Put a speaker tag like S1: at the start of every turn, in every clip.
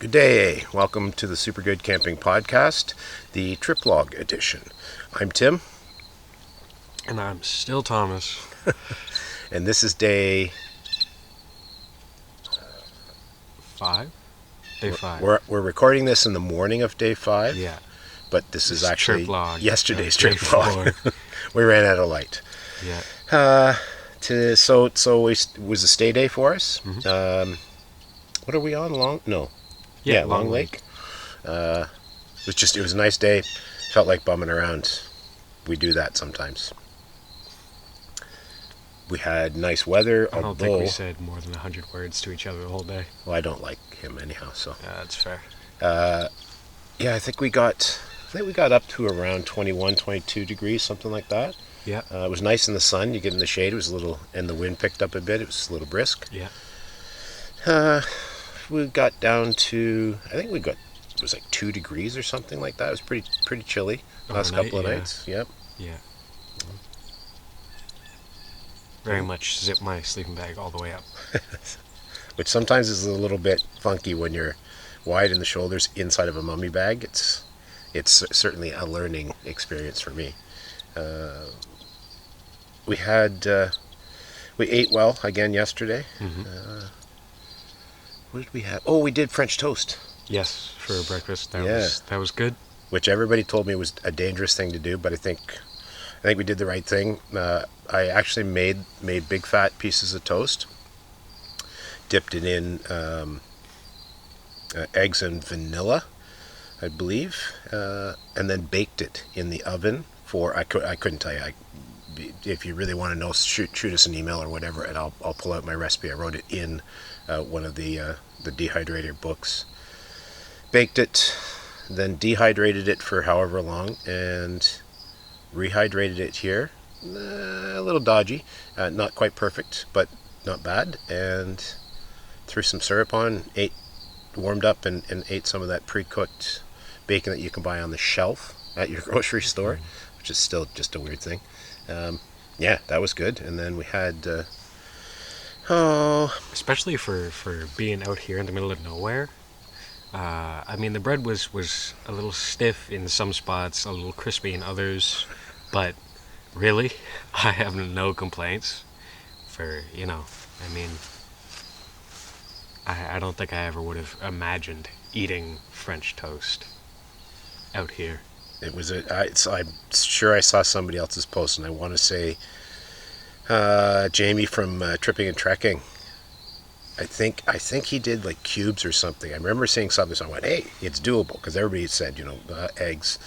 S1: Good day. Welcome to the Super Good Camping Podcast, the Triplog edition. I'm Tim.
S2: And I'm still Thomas.
S1: And this is day
S2: 5? Day 5.
S1: We're recording this in the morning of day 5.
S2: Yeah.
S1: But this is actually
S2: Triplog.
S1: yesterday's
S2: Day
S1: Triplog. We ran out of light.
S2: Yeah.
S1: So it was a stay day for us.
S2: Mm-hmm.
S1: What are we on? Long Lake. It was a nice day. Felt like bumming around. We do that sometimes. We had nice weather.
S2: I don't think we said more than 100 words to each other the whole day.
S1: Well, I don't like him anyhow, so.
S2: Yeah, that's fair.
S1: I think we got up to around 21, 22 degrees, something like that.
S2: Yeah.
S1: It was nice in the sun. You get in the shade. It was a little, and the wind picked up a bit. It was a little brisk.
S2: Yeah.
S1: We got down to, it was like 2 degrees or something like that. It was pretty chilly last couple of nights. Yep.
S2: Yeah. Very much zip my sleeping bag all the way up.
S1: Which sometimes is a little bit funky when you're wide in the shoulders inside of a mummy bag. It's certainly a learning experience for me. We ate well again yesterday.
S2: Mm-hmm.
S1: What did we have? Oh, we did French toast.
S2: Yes, for breakfast. That was good.
S1: Which everybody told me was a dangerous thing to do, but I think we did the right thing. I actually made big fat pieces of toast, dipped it in eggs and vanilla, I believe, and then baked it in the oven for, I couldn't tell you. If you really want to know, shoot us an email or whatever, and I'll pull out my recipe. I wrote it in one of the dehydrator books. Baked it, then dehydrated it for however long, and rehydrated it here. A little dodgy, not quite perfect, but not bad. And threw some syrup on, warmed up and ate some of that pre-cooked bacon that you can buy on the shelf at your grocery store, which is still just a weird thing. That was good. And then we had
S2: Especially for being out here in the middle of nowhere. The bread was a little stiff in some spots, a little crispy in others, but really, I have no complaints I don't think I ever would have imagined eating French toast out here.
S1: It was I'm sure I saw somebody else's post, and I want to say Jamie from Tripping and Trekking. I think he did like cubes or something. I remember seeing something, so I went, "Hey, it's doable," because everybody said, eggs,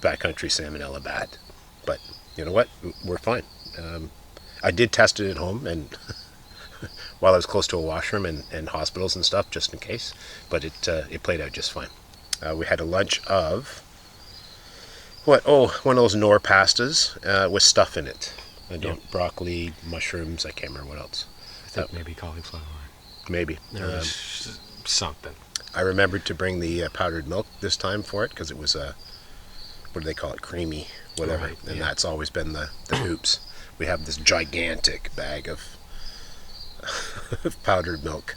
S1: backcountry salmonella bad, but you know what? We're fine. I did test it at home, and while I was close to a washroom and hospitals and stuff, just in case, but it played out just fine. We had a lunch of one of those Knorr pastas with stuff in it. Broccoli, mushrooms. I can't remember what else.
S2: I think maybe cauliflower.
S1: Maybe.
S2: There was something.
S1: I remembered to bring the powdered milk this time for it, because it was what do they call it? Creamy, whatever.
S2: Right,
S1: and that's always been the oops. We have this gigantic bag of powdered milk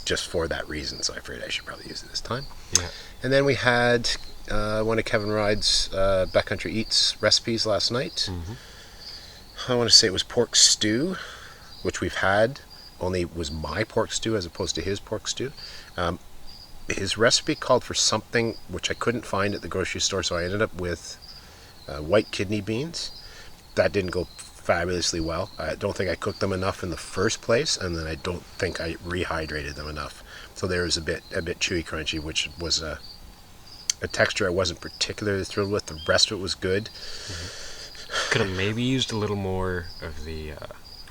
S1: just for that reason, so I figured I should probably use it this time.
S2: Yeah.
S1: And then we had one of Kevin Ride's Backcountry Eats recipes last night.
S2: Mm-hmm.
S1: I want to say it was pork stew, which we've had, only it was my pork stew as opposed to his pork stew. His recipe called for something which I couldn't find at the grocery store, so I ended up with white kidney beans. That didn't go fabulously well. I don't think I cooked them enough in the first place, and then I don't think I rehydrated them enough. So there was a bit chewy crunchy, which was a texture I wasn't particularly thrilled with. The rest of it was good.
S2: Mm-hmm. Could have maybe used a little more of the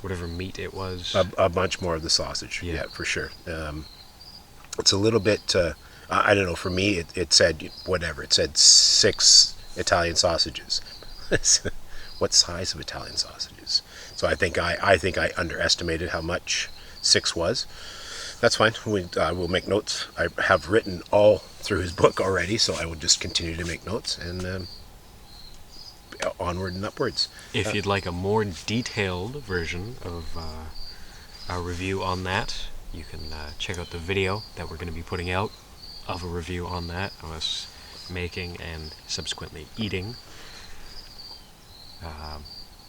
S2: whatever meat it was.
S1: A bunch more of the sausage, yeah for sure. It's a little bit, I don't know, for me it said whatever. It said 6 Italian sausages. What size of Italian sausages? So I think I underestimated how much 6 was. That's fine. We'll make notes. I have written all through his book already, so I will just continue to make notes and onward and upwards.
S2: If you'd like a more detailed version of our review on that, you can check out the video that we're going to be putting out of a review on that. I was making and subsequently eating.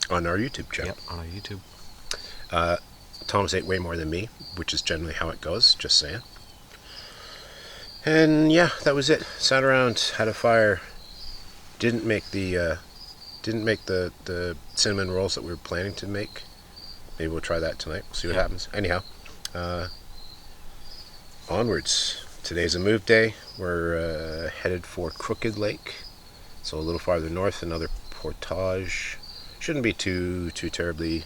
S1: On our YouTube channel.
S2: Yep, on our YouTube.
S1: Thomas ate way more than me, which is generally how it goes, just saying. And yeah, that was it. Sat around, had a fire. Didn't make the cinnamon rolls that we were planning to make. Maybe we'll try that tonight. We'll see what happens. Anyhow, onwards. Today's a move day. We're headed for Crooked Lake, so a little farther north. Another portage. Shouldn't be too terribly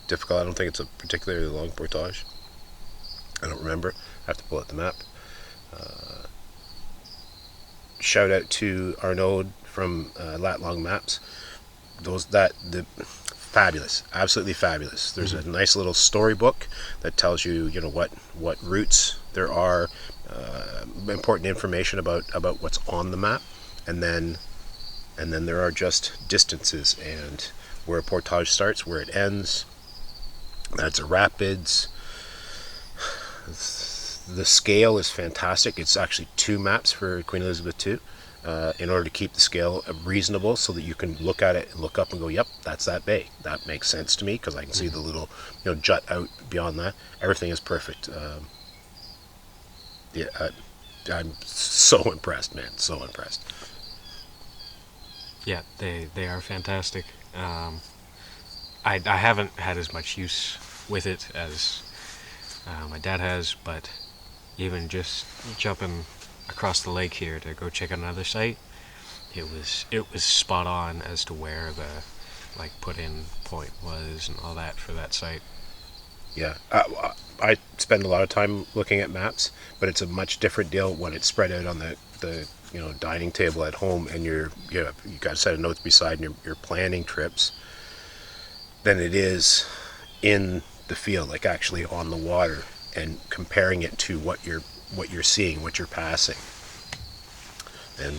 S1: difficult. I don't think it's a particularly long portage. I don't remember. I have to pull out the map. Shout out to Arnaud from Lat Long Maps. The fabulous, absolutely fabulous. There's a nice little storybook that tells you, what routes there are, important information about what's on the map, and then there are just distances and where a portage starts, where it ends. That's a rapids. The scale is fantastic. It's actually 2 maps for Queen Elizabeth II, in order to keep the scale reasonable, so that you can look at it and look up and go, yep, that's that bay. That makes sense to me, because I can see the little jut out beyond that. Everything is perfect. I'm so impressed, man. So impressed.
S2: Yeah, they are fantastic. I haven't had as much use with it as my dad has, but even just jumping across the lake here to go check out another site, it was spot on as to where the put in point was and all that for that site.
S1: Yeah, I spend a lot of time looking at maps, but it's a much different deal when it's spread out on the dining table at home, and you got a set of notes beside, and you're planning trips, than it is in the field, like actually on the water, and comparing it to what you're seeing, what you're passing. And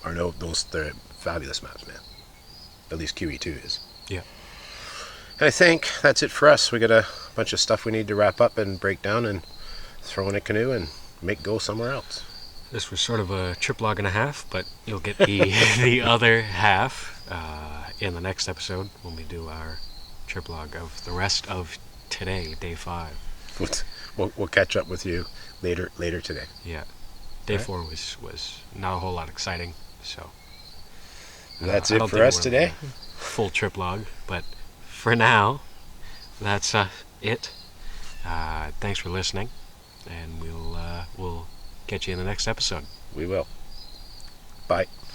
S1: Arnaud, they're fabulous maps, man. At least QE2 is.
S2: Yeah.
S1: And I think that's it for us. We got a bunch of stuff we need to wrap up and break down and throw in a canoe and make go somewhere else.
S2: This was sort of a triplog and a half, but you'll get the the other half in the next episode when we do our triplog of the rest of today, day 5.
S1: We'll catch up with you later today.
S2: Yeah. Day 4 was not a whole lot exciting, so
S1: that's it for us today.
S2: Full triplog, but for now, that's it. Thanks for listening, and we'll catch you in the next episode.
S1: We will. Bye.